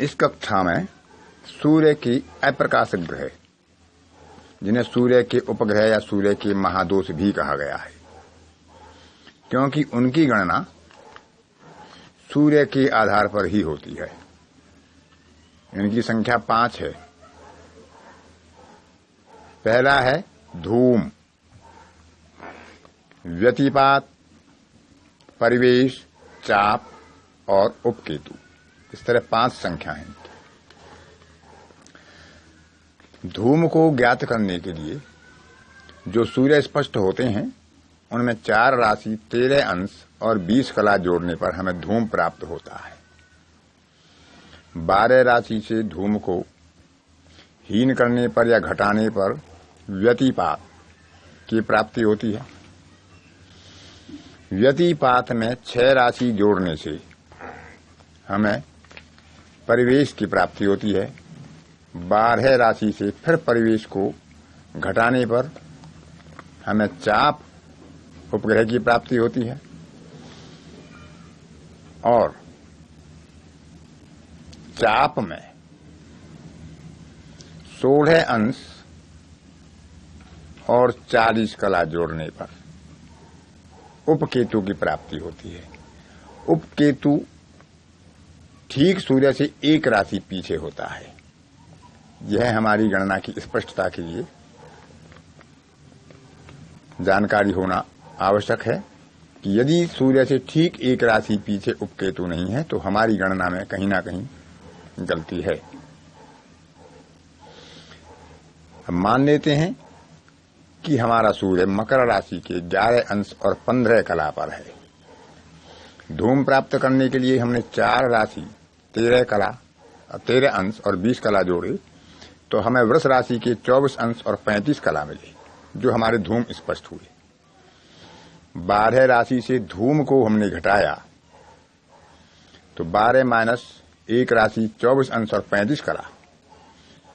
इस कक्षा में सूर्य की अप्रकाशक ग्रह, जिन्हें सूर्य के उपग्रह या सूर्य के महादोष भी कहा गया है, क्योंकि उनकी गणना सूर्य के आधार पर ही होती है। इनकी संख्या 5 है। पहला है धूम, व्यतिपात, परिवेश, चाप और उपकेतु। इस तरह 5 संख्या हैं। धूम को ज्ञात करने के लिए जो सूर्य स्पष्ट होते हैं उनमें 4 राशि, 13 अंश और 20 कला जोड़ने पर हमें धूम प्राप्त होता है। 12 राशि से धूम को हीन करने पर या घटाने पर व्यतिपात की प्राप्ति होती है। व्यतिपात में 6 राशि जोड़ने से हमें परिवेश की प्राप्ति होती है। 12 राशि से फिर परिवेश को घटाने पर हमें चाप उपग्रह की प्राप्ति होती है और चाप में 16 अंश और 40 कला जोड़ने पर उपकेतु की प्राप्ति होती है। उपकेतु ठीक सूर्य से 1 राशि पीछे होता है। यह हमारी गणना की स्पष्टता के लिए जानकारी होना आवश्यक है कि यदि सूर्य से ठीक 1 राशि पीछे उपकेतु नहीं है तो हमारी गणना में कहीं ना कहीं गलती है। अब मान लेते हैं कि हमारा सूर्य मकर राशि के 11 अंश और 15 कला पर है। धूम प्राप्त करने के लिए हमने 4 राशि, 13 अंश और 20 कला जोड़े तो हमें वृष राशि के 24 अंश और 35 कला मिले, जो हमारे धूम स्पष्ट हुए। 12 राशि से धूम को हमने घटाया तो 12 माइनस 1 राशि 24 अंश और 35 कला,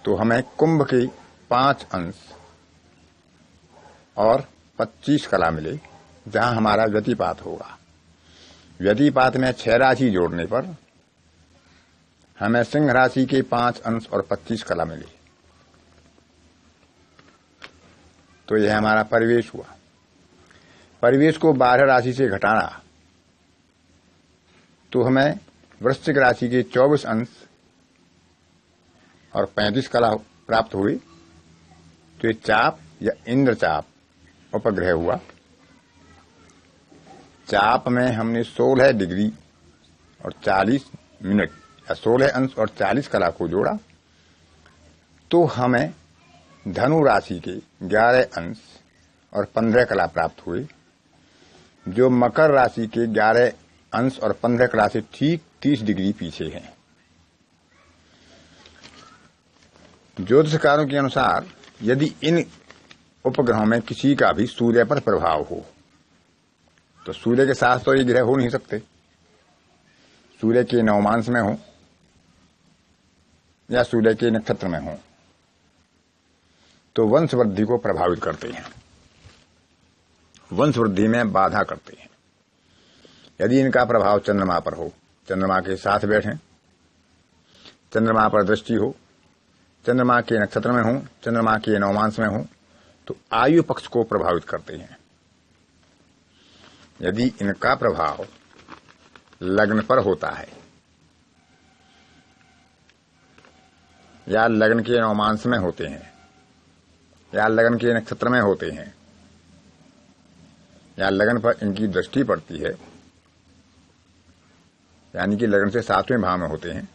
तो हमें कुंभ के 5 अंश और 25 कला मिले, जहां हमारा व्यतिपात होगा। व्यतिपात में 6 राशि जोड़ने पर हमें सिंह राशि के 5 अंश और 25 कला मिले, तो यह हमारा परिवेश हुआ। परिवेश को 12 राशि से घटाना तो हमें वृश्चिक राशि के 24 अंश और 35 कला प्राप्त हुई, तो ये चाप या इंद्रचाप उपग्रह हुआ। चाप में हमने 16 डिग्री और 40 मिनट या 16 अंश और 40 कला को जोड़ा तो हमें धनु राशि के 11 अंश और 15 कला प्राप्त हुए, जो मकर राशि के 11 अंश और 15 कला से ठीक 30 डिग्री पीछे हैं। ज्योतिषकारों के अनुसार यदि इन उपग्रहों में किसी का भी सूर्य पर प्रभाव हो तो सूर्य के साथ तो ये ग्रह हो नहीं सकते। सूर्य के नवमांश में हो या सूर्य के नक्षत्र में हो तो वंश वृद्धि को प्रभावित करते हैं, वंश वृद्धि में बाधा करते हैं। यदि इनका प्रभाव चंद्रमा पर हो, चंद्रमा के साथ बैठे, चंद्रमा पर दृष्टि हो, चंद्रमा के नक्षत्र में हो, चंद्रमा के नवमांश में हो, तो आयु पक्ष को प्रभावित करते हैं। यदि इनका प्रभाव लग्न पर होता है या लग्न के नवमांश में होते हैं या लग्न के नक्षत्र में होते हैं या लग्न पर इनकी दृष्टि पड़ती है, यानी कि लग्न से 7वें भाव में होते हैं,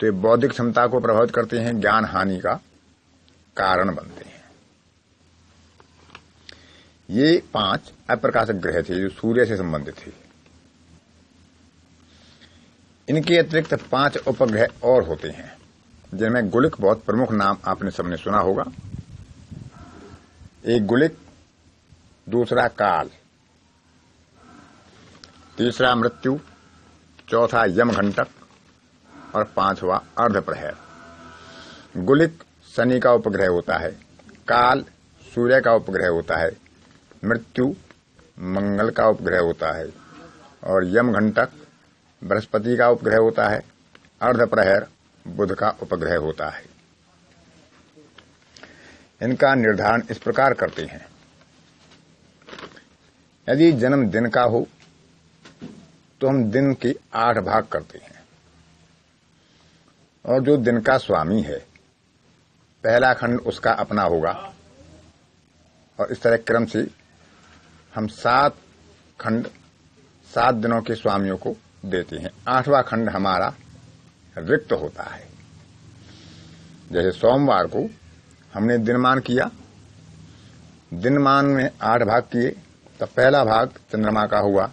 तो ये बौद्धिक क्षमता को प्रभावित करते हैं, ज्ञान हानि का कारण बनते हैं। ये 5 अप्रकाशक ग्रह थे जो सूर्य से संबंधित थे। इनके अतिरिक्त 5 उपग्रह और होते हैं, जिनमें गुलिक बहुत प्रमुख नाम आपने सबने सुना होगा। एक गुलिक, दूसरा काल, तीसरा मृत्यु, चौथा यमघंटक और 5वां अर्धप्रहर। गुलिक शनि का उपग्रह होता है, काल सूर्य का उपग्रह होता है, मृत्यु मंगल का उपग्रह होता है और यमघंटक बृहस्पति का उपग्रह होता है अर्धप्रहर बुध का उपग्रह होता है। इनका निर्धारण इस प्रकार करते हैं। यदि जन्म दिन का हो तो हम दिन के 8 भाग करते हैं, और जो दिन का स्वामी है पहला खंड उसका अपना होगा, और इस तरह क्रम से हम 7 खंड 7 दिनों के स्वामियों को देते हैं। 8वां खंड हमारा रिक्त होता है। जैसे सोमवार को हमने दिनमान किया, दिनमान में 8 भाग किए, तो पहला भाग चंद्रमा का हुआ,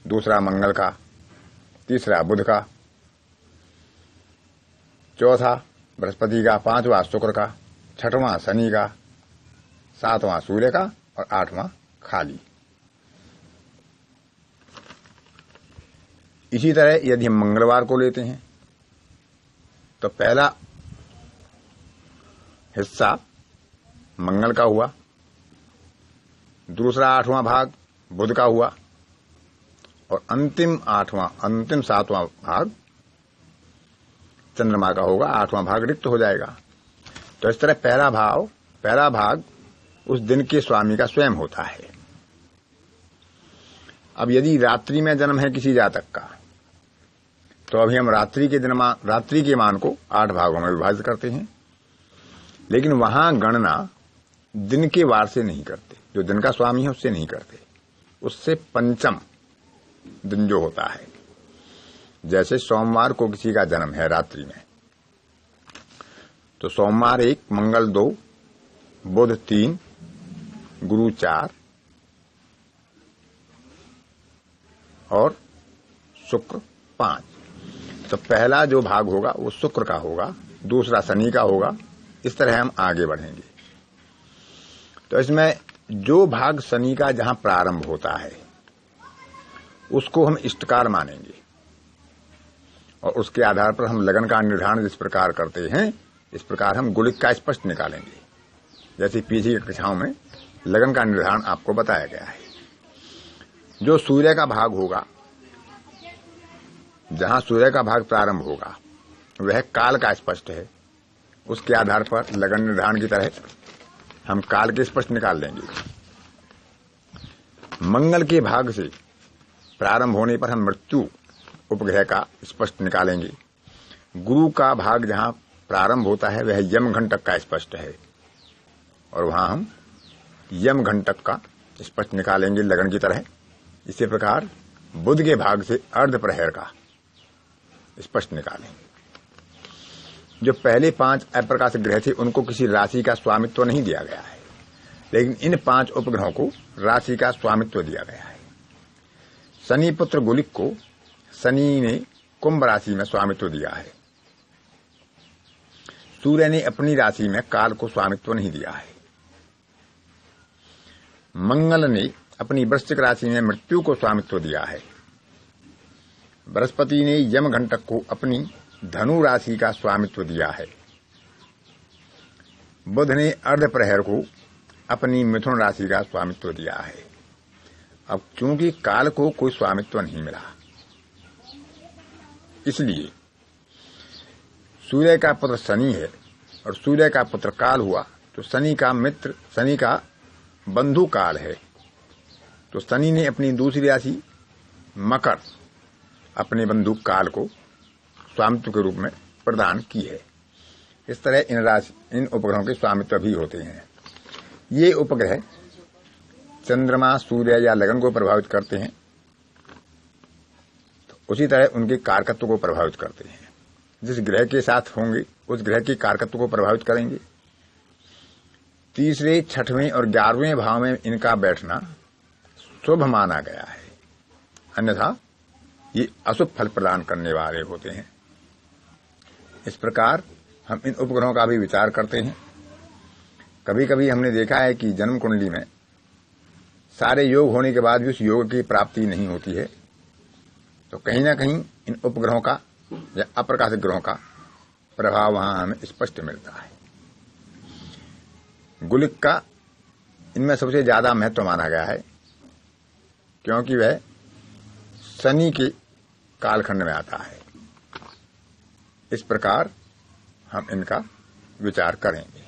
दूसरा मंगल का, तीसरा बुध का, चौथा बृहस्पति का, 5वां शुक्र का, 6वां शनि का, 7वां सूर्य का और 8वां खाली। इसी तरह यदि हम मंगलवार को लेते हैं तो पहला हिस्सा मंगल का हुआ, दूसरा 8वां भाग बुध का हुआ और अंतिम 7वां भाग चंद्रमा का होगा। 8वां भाग रिक्त हो जाएगा। तो इस तरह पहला भाग उस दिन के स्वामी का स्वयं होता है। अब यदि रात्रि में जन्म है किसी जातक का, तो अभी हम रात्रि के मान को 8 भागों में विभाजित करते हैं, लेकिन वहां गणना दिन के वार से नहीं करते। जो दिन का स्वामी है उससे नहीं करते, उससे पंचम दिन जो होता है। जैसे सोमवार को किसी का जन्म है रात्रि में, तो सोमवार 1, मंगल 2, बुध 3, गुरु 4 और शुक्र 5। तो पहला जो भाग होगा वो शुक्र का होगा, दूसरा शनि का होगा। इस तरह हम आगे बढ़ेंगे। तो इसमें जो भाग शनि का जहां प्रारंभ होता है उसको हम इष्टकार मानेंगे, और उसके आधार पर हम लगन का निर्धारण जिस प्रकार करते हैं, इस प्रकार हम गुलिक का स्पष्ट निकालेंगे। जैसे पीछे की कक्षाओं में लगन का निर्धारण आपको बताया गया है। जो सूर्य का भाग होगा, जहां सूर्य का भाग प्रारंभ होगा वह काल का स्पष्ट है। उसके आधार पर लगन निर्धारण की तरह हम काल के स्पष्ट निकाल लेंगे। मंगल के भाग से प्रारंभ होने पर हम मृत्यु उपग्रह का स्पष्ट निकालेंगे। गुरु का भाग जहां प्रारंभ होता है वह यम घंटक का स्पष्ट है, और वहां हम यम घंटक का स्पष्ट निकालेंगे लगन की तरह। इसी प्रकार बुध के भाग से अर्धप्रहर का स्पष्ट निकालेंगे। जो पहले 5 अप्रकाशित ग्रह थे उनको किसी राशि का स्वामित्व नहीं दिया गया है, लेकिन इन 5 उपग्रहों को राशि का स्वामित्व दिया गया है। शनि पुत्र गुलिक को शनि ने कुंभ राशि में स्वामित्व दिया है। सूर्य ने अपनी राशि में काल को स्वामित्व नहीं दिया है। मंगल ने अपनी वृश्चिक राशि में मृत्यु को स्वामित्व दिया है। बृहस्पति ने यम घंटक को अपनी धनु राशि का स्वामित्व दिया है। बुध ने अर्धप्रहर को अपनी मिथुन राशि का स्वामित्व दिया है। अब चूंकि काल को कोई स्वामित्व नहीं मिला, इसलिए सूर्य का पुत्र शनि है और सूर्य का पुत्र काल हुआ, तो शनि का मित्र, शनि का बंधु काल है। तो शनि ने अपनी दूसरी राशि मकर अपने बंधु काल को स्वामित्व के रूप में प्रदान की है। इस तरह इन उपग्रहों के स्वामित्व भी होते हैं। ये उपग्रह चंद्रमा, सूर्य या लगन को प्रभावित करते हैं, तो उसी तरह उनके कारकत्व को प्रभावित करते हैं। जिस ग्रह के साथ होंगे उस ग्रह के कारकत्व को प्रभावित करेंगे। तीसरे, 6वें और 11वें भाव में इनका बैठना शुभ माना गया है, अन्यथा ये अशुभ फल प्रदान करने वाले होते हैं। इस प्रकार हम इन उपग्रहों का भी विचार करते हैं। कभी कभी हमने देखा है कि जन्म कुंडली में सारे योग होने के बाद भी उस योग की प्राप्ति नहीं होती है, तो कहीं ना कहीं इन उपग्रहों का या अप्रकाशित ग्रहों का प्रभाव वहां हमें स्पष्ट मिलता है। गुलिक का इनमें सबसे ज्यादा महत्व माना गया है, क्योंकि वह शनि के कालखंड में आता है। इस प्रकार हम इनका विचार करेंगे।